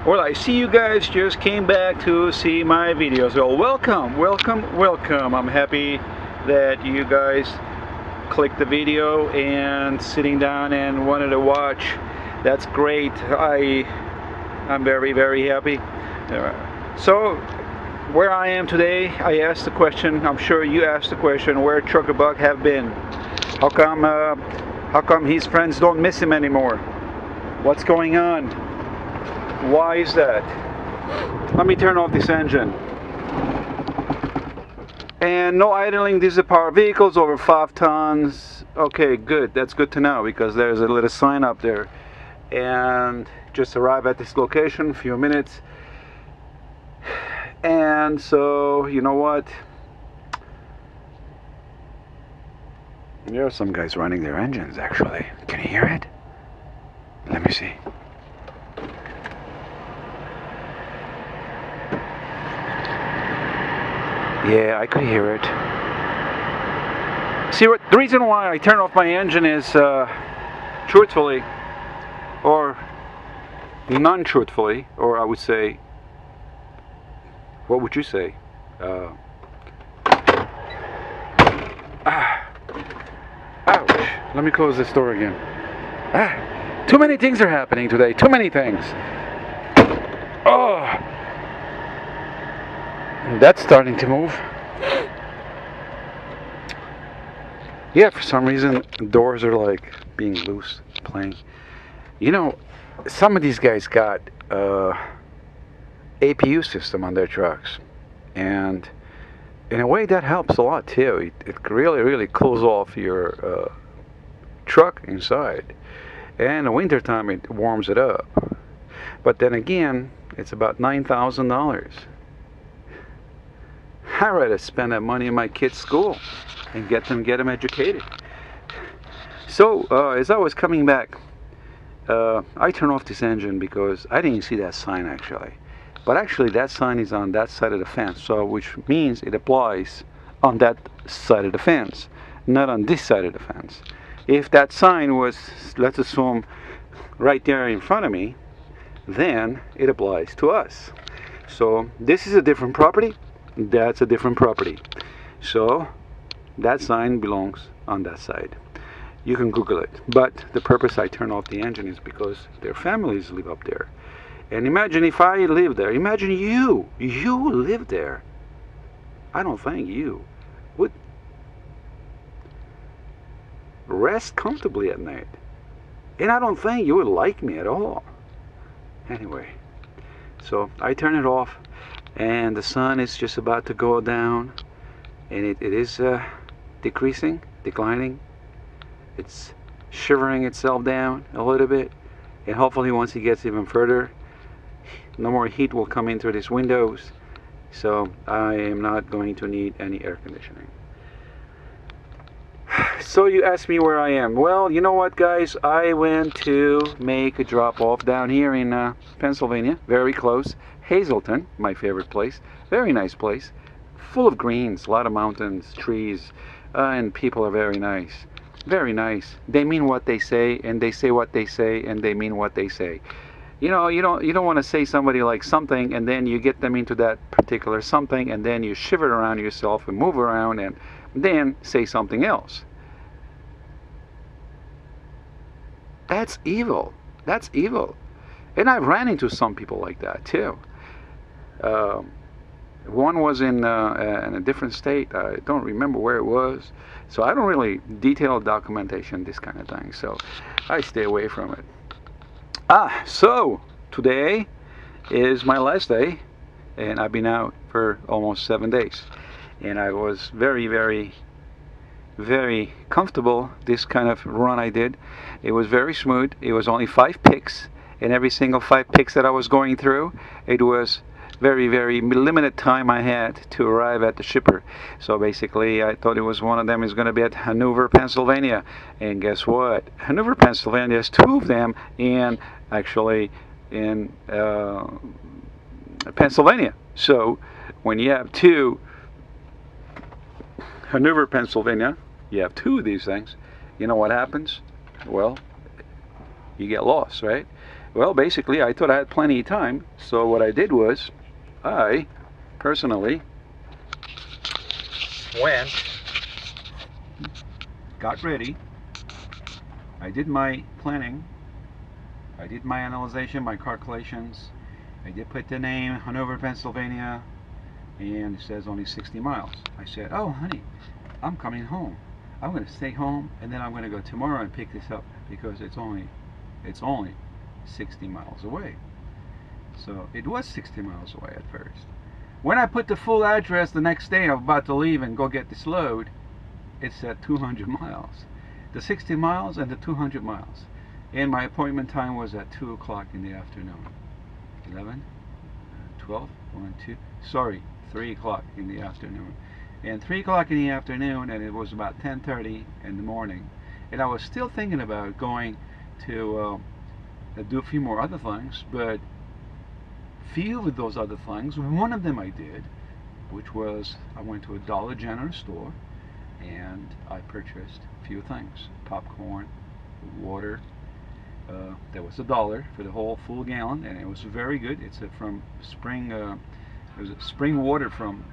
Well, I see you guys just came back to see my videos. Well, welcome, welcome, welcome. I'm happy that you guys clicked the video and sitting down and wanted to watch. That's great. I'm very, very happy. So, where I am today, I asked the question, I'm sure you asked the question, where Trucker Buck have been? How come his friends don't miss him anymore? What's going on? Why is that? Let me turn off this engine. And no idling diesel power vehicles over 5 tons. Okay, good. That's good to know because there's a little sign up there. And just arrived at this location a few minutes. And so, you know what? There are some guys running their engines actually. Can you hear it? Let me see. Yeah, I could hear it. See, the reason why I turn off my engine is, truthfully, or non-truthfully, or I would say, what would you say? Ouch. Let me close this door again. Too many things are happening today. Too many things. Oh. That's starting to move. Yeah, for some reason doors are like being loose, playing. You know, some of these guys got APU system on their trucks, and in a way that helps a lot too. It really cools off your truck inside, and in the wintertime it warms it up. But then again, it's about $9,000. I'd rather spend that money in my kids' school and get them educated. So as I was coming back, I turned off this engine because I didn't see that sign actually. But actually that sign is on that side of the fence, so which means it applies on that side of the fence, not on this side of the fence. If that sign was, let's assume, right there in front of me, then it applies to us. So this is a different property. That's a different property. So that sign belongs on that side. You can Google it. But the purpose I turn off the engine is because their families live up there. And imagine if I live there. Imagine you live there. I don't think you would rest comfortably at night. And I don't think you would like me at all. Anyway, so I turn it off. And the sun is just about to go down, and it is declining. It's shivering itself down a little bit, and hopefully once it gets even further, no more heat will come in through these windows, so I am not going to need any air conditioning. So you asked me where I am. Well, you know what, guys? I went to make a drop-off down here in Pennsylvania, very close. Hazleton, my favorite place. Very nice place. Full of greens, a lot of mountains, trees, and people are very nice. Very nice. They mean what they say, and they say what they say, and they mean what they say. You know, you don't want to say somebody like something, and then you get them into that particular something, and then you shiver around yourself and move around, and then say something else. That's evil. That's evil. And I've ran into some people like that too. One was in a different state. I don't remember where it was, so I don't really detail documentation, this kind of thing, so I stay away from it. So today is my last day, and I've been out for almost 7 days, and I was very comfortable. This kind of run I did, it was very smooth. It was only 5 picks, and every single 5 picks that I was going through, it was very limited time I had to arrive at the shipper. So basically I thought it was one of them is going to be at Hanover, Pennsylvania, and guess what? Hanover, Pennsylvania is 2 of them in actually in Pennsylvania. So when you have 2 Hanover, Pennsylvania, you have 2 of these things, you know what happens? Well, you get lost, right? Well, basically, I thought I had plenty of time, so what I did was, I personally went, got ready, I did my planning, I did my analyzation, my calculations, I did put the name, Hanover, Pennsylvania, and it says only 60 miles. I said, oh honey, I'm coming home. I'm going to stay home, and then I'm going to go tomorrow and pick this up, because it's only 60 miles away. So it was 60 miles away at first. When I put the full address the next day, I'm about to leave and go get this load, it said 200 miles. The 60 miles and the 200 miles. And my appointment time was at 2 o'clock in the afternoon. 11, 12, 1, 2, sorry, 3 o'clock in the afternoon. And 3 o'clock in the afternoon, and it was about 10:30 in the morning. And I was still thinking about going to do a few more other things, but few of those other things, one of them I did, which was I went to a Dollar General store and I purchased a few things: popcorn, water. That was $1 for the whole full gallon, and it was very good. It's from spring. It was spring water from.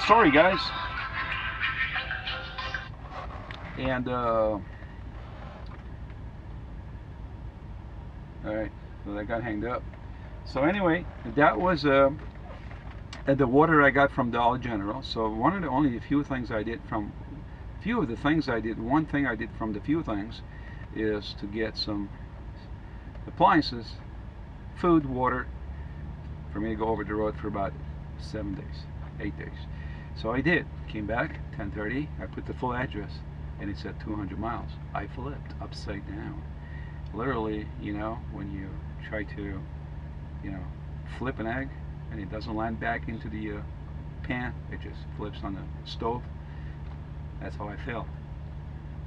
Sorry, guys. And all right, so that got hanged up. So anyway, that was the water I got from Dollar General. So one of the only few things I did from. Few of the things I did, one thing I did from the few things is to get some appliances, food, water, for me to go over the road for about 7 days, 8 days. So I did. Came back, 10:30, I put the full address, and it said 200 miles. I flipped upside down. Literally, you know, when you try to, you know, flip an egg, and it doesn't land back into the pan, it just flips on the stove. That's how I felt.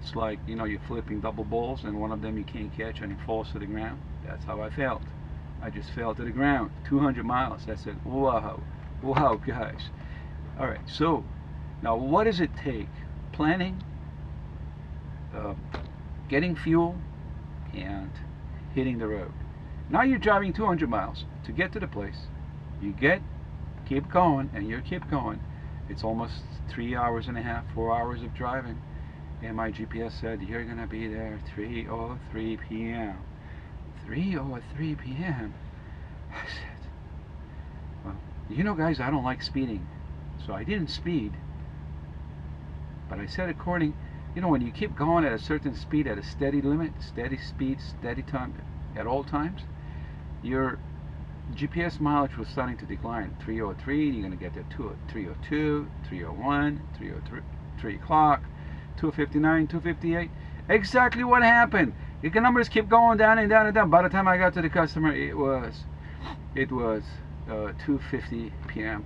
It's like, you know, you're flipping double balls and one of them you can't catch and it falls to the ground. That's how I felt. I just fell to the ground. 200 miles. I said, wow, wow, guys. All right, so now what does it take? Planning, getting fuel, and hitting the road. Now you're driving 200 miles to get to the place. You keep going, and you keep going. It's almost 3 hours and a half, 4 hours of driving, and my GPS said you're gonna be there 3:03 p.m. 3:03 p.m. I said, well, you know, guys, I don't like speeding, so I didn't speed. But I said, according, you know, when you keep going at a certain speed, at a steady limit, steady speed, steady time, at all times, your GPS mileage was starting to decline. 3:03, you're going to get there 3:02, 3:01, 3:03, 3 o'clock, 2:59, 2:58. Exactly what happened. The numbers keep going down and down and down. By the time I got to the customer, it was 2:50 p.m.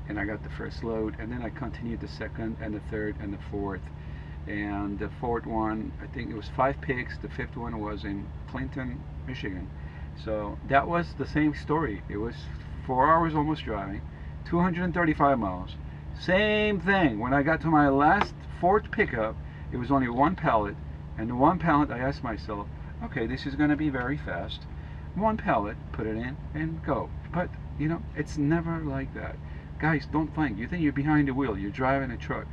and I got the first load, and then I continued the second and the third and the fourth. And the fourth one, I think it was 5 picks. The fifth one was in Clinton, Michigan. So that was the same story. It was 4 hours almost driving, 235 miles. Same thing. When I got to my last fourth pickup, it was only 1 pallet. And the 1 pallet, I asked myself, okay, this is going to be very fast. 1 pallet, put it in, and go. But, you know, it's never like that. Guys, don't think. You think you're behind the wheel. You're driving a truck.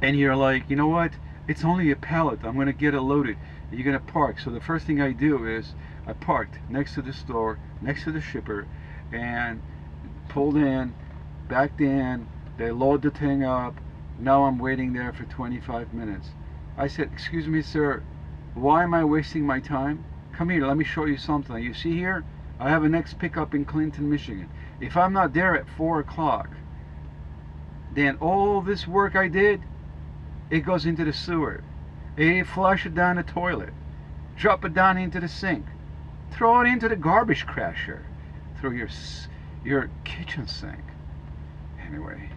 And you're like, you know what? It's only a pallet. I'm going to get it loaded. You're going to park. So the first thing I do is I parked next to the store, next to the shipper, and pulled in, backed in. They load the thing up. Now I'm waiting there for 25 minutes. I said, excuse me, sir, why am I wasting my time? Come here, let me show you something. You see here, I have a next pickup in Clinton, Michigan. If I'm not there at 4 o'clock, then all this work I did, it goes into the sewer. You flush it down the toilet, drop it down into the sink, throw it into the garbage crusher, through your kitchen sink. Anyway,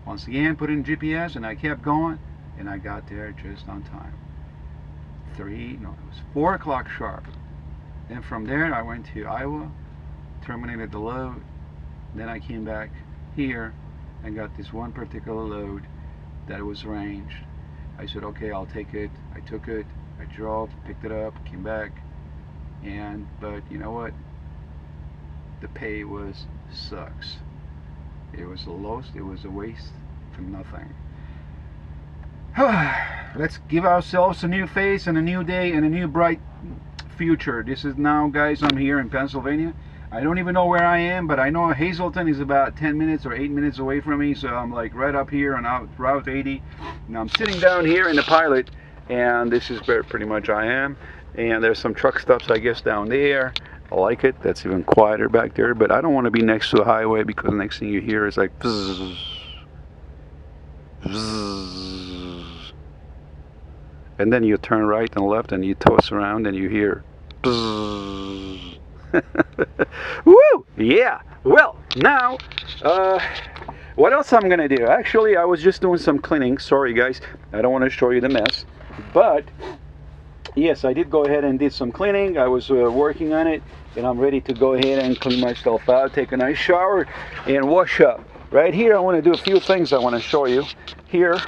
once again, put in GPS, and I kept going, and I got there just on time. It was 4 o'clock sharp. Then from there, I went to Iowa, terminated the load. Then I came back here and got this one particular load that was arranged. I said, okay, I'll take it. I took it. I drove, picked it up, came back, but you know what? The pay sucks. It was a loss. It was a waste for nothing. Let's give ourselves a new face and a new day and a new bright future. This is now, guys, I'm here in Pennsylvania. I don't even know where I am, but I know Hazleton is about 10 minutes or 8 minutes away from me, so I'm like right up here on Route 80. Now I'm sitting down here in the Pilot, and this is where pretty much I am. And there's some truck stops, I guess, down there. I like it. That's even quieter back there, but I don't want to be next to a highway, because the next thing you hear is like bzzz, bzzz. And then you turn right and left and you toss around and you hear bzzz. Woo! Yeah. Well, now, what else I'm gonna do? Actually, I was just doing some cleaning. Sorry, guys, I don't want to show you the mess, but yes, I did go ahead and did some cleaning. I was working on it, and I'm ready to go ahead and clean myself out, take a nice shower, and wash up. Right here, I want to do a few things I want to show you. Here,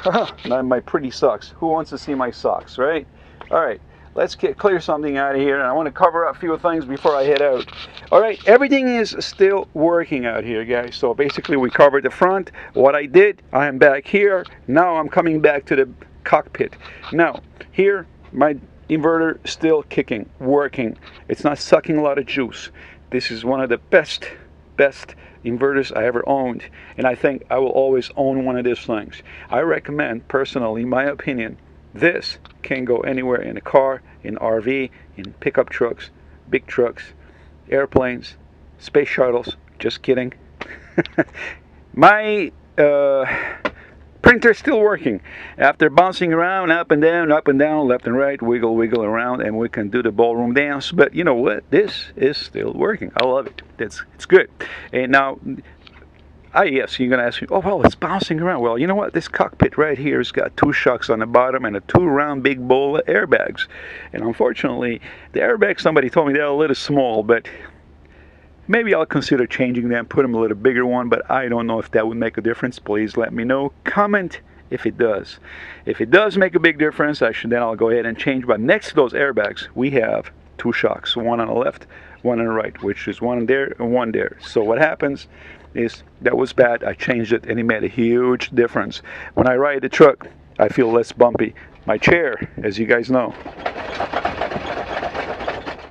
my pretty socks. Who wants to see my socks, right? All right, let's clear something out of here, and I want to cover up a few things before I head out. All right, everything is still working out here, guys. So basically, we covered the front. What I did, I am back here. Now I'm coming back to the cockpit. Now, here, my inverter still kicking, working. It's not sucking a lot of juice. This is one of the best inverters I ever owned, and I think I will always own one of these things. I recommend, personally, in my opinion, this can go anywhere in a car, in RV, in pickup trucks, big trucks, airplanes, space shuttles. Just kidding. My printer's still working after bouncing around up and down, left and right, wiggle around, and we can do the ballroom dance. But you know what? This is still working. I love it. It's good. And now, yes, you're gonna ask me, oh well, it's bouncing around. Well, you know what? This cockpit right here has got 2 shocks on the bottom and a 2 round big bowl of airbags. And unfortunately, the airbags, somebody told me they're a little small, but maybe I'll consider changing them, put them a little bigger one, but I don't know if that would make a difference. Please let me know. Comment if it does. If it does make a big difference, then I'll go ahead and change. But next to those airbags, we have 2 shocks, one on the left, one on the right, which is one there and one there. So what happens is, that was bad. I changed it, and it made a huge difference. When I ride the truck, I feel less bumpy. My chair, as you guys know,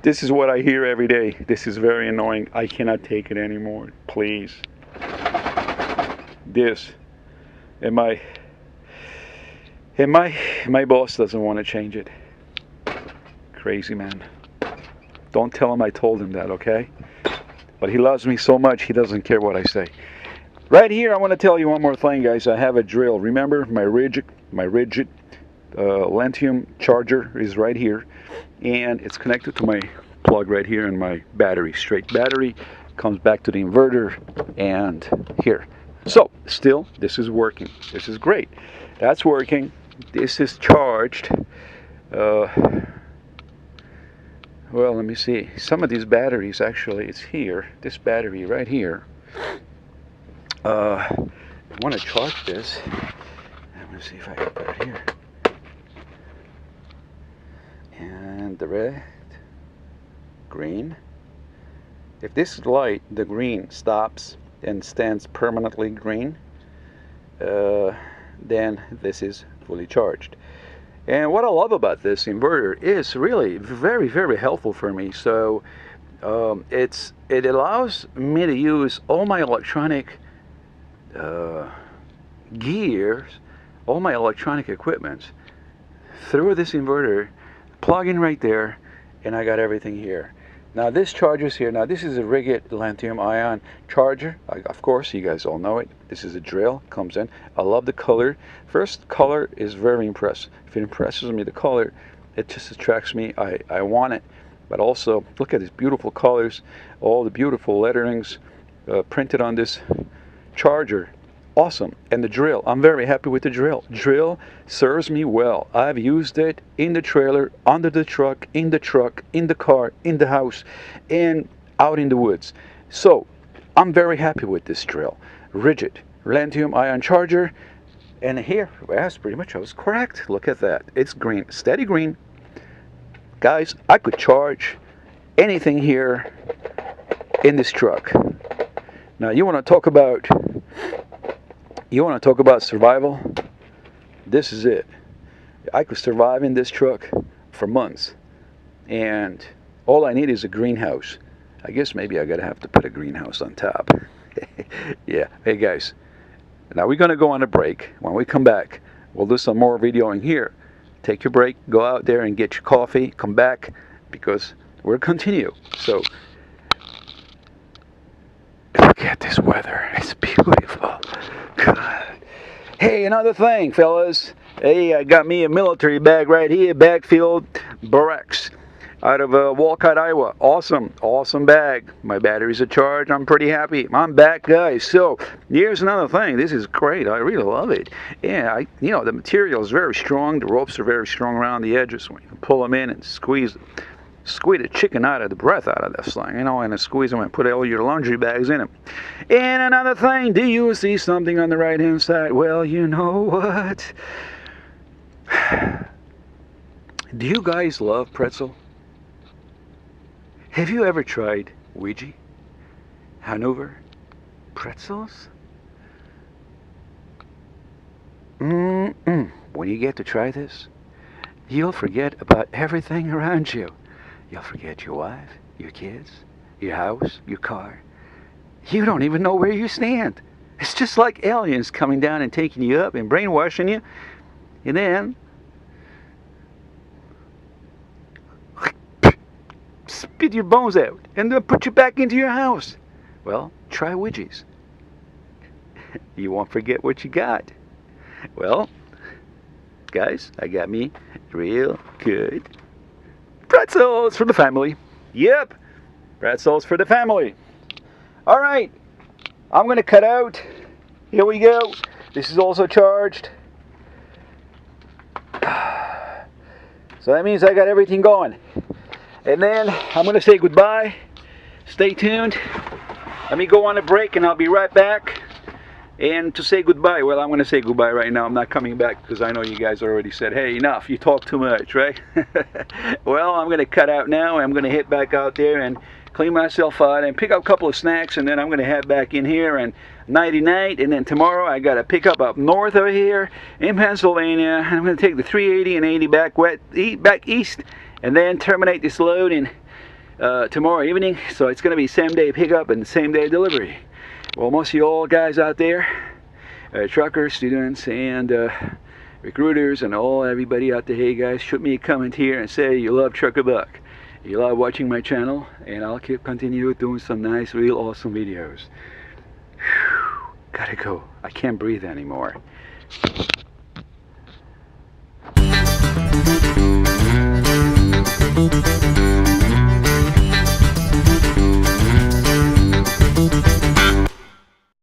this is what I hear every day. This is very annoying. I cannot take it anymore. Please. This. And my boss doesn't want to change it. Crazy man. Don't tell him I told him that, okay? But he loves me so much, he doesn't care what I say. Right here, I want to tell you one more thing, guys. I have a drill. Remember, my rigid lithium charger is right here, and it's connected to my plug right here in my battery. Straight battery comes back to the inverter and here. So still, this is working. This is great. That's working. This is charged. Well, let me see. Some of these batteries, actually, it's here. This battery right here. I want to charge this. Let me see if I can put it here. And the red, green. If this light, the green, stops and stands permanently green, then this is fully charged. And what I love about this inverter is really very, very helpful for me. So it allows me to use all my electronic gears, all my electronic equipment through this inverter, plug in right there, and I got everything here. Now this charger's here. Now this is a rigid lithium ion charger. Of course, you guys all know it. This is a drill, comes in. I love the color. First, color is very impressive. If it impresses me, the color, it just attracts me. I want it. But also, look at these beautiful colors, all the beautiful letterings printed on this charger. Awesome. And the drill, I'm very happy with the drill. Drill serves me well. I've used it in the trailer, under the truck, in the car, in the house, and out in the woods. So I'm very happy with this drill. Rigid lithium ion charger, And here, that's pretty much I was correct. Look at that. It's green, steady green. Guys, I could charge anything here in this truck. Now you want to talk about survival? This is it. I could survive in this truck for months, and all I need is a greenhouse. I guess maybe I gotta have to put a greenhouse on top. Yeah. Hey guys, now we're gonna go on a break. When we come back, we'll do some more videoing here. Take your break, go out there and get your coffee, come back, because we'll continue. So look at this weather. It's beautiful. God. Hey, another thing, fellas. Hey, I got me a military bag right here, Backfield Barracks, out of Walcott, Iowa. Awesome bag. My batteries are charged. I'm pretty happy. I'm back, guys. So here's another thing. This is great. I really love it. Yeah, the material is very strong. The ropes are very strong around the edges. When you can pull them in and squeeze the chicken out of the breath out of this thing, and squeeze them and put all your laundry bags in them. And another thing, do you see something on the right hand side? Well, you know what? Do you guys love pretzel? Have you ever tried Ouija, Hanover pretzels? When you get to try this, you'll forget about everything around you. You'll forget your wife, your kids, your house, your car. You don't even know where you stand. It's just like aliens coming down and taking you up and brainwashing you, and then spit your bones out and then put you back into your house. Well, try Ouija's. You won't forget what you got. Well, guys, I got me real good pretzels for the family. Yep, pretzels for the family. All right, I'm going to cut out. Here we go. This is also charged. So that means I got everything going. And then I'm going to say goodbye. Stay tuned. Let me go on a break and I'll be right back. And to say goodbye, well, I'm going to say goodbye right now. I'm not coming back because I know you guys already said, hey, enough, you talk too much, right? Well, I'm going to cut out now. I'm going to head back out there and clean myself out and pick up a couple of snacks, and then I'm going to head back in here and nighty-night. And then tomorrow I got to pick up north over here in Pennsylvania. I'm going to take the 380 and 80 back east, and then terminate this load in tomorrow evening. So it's going to be same day pickup and same day delivery. Well, most of you all guys out there, truckers, students, and recruiters, and everybody out there, hey guys, shoot me a comment here and say you love Trucker Buck. You love watching my channel, and I'll continue doing some nice, real awesome videos. Whew, gotta go. I can't breathe anymore.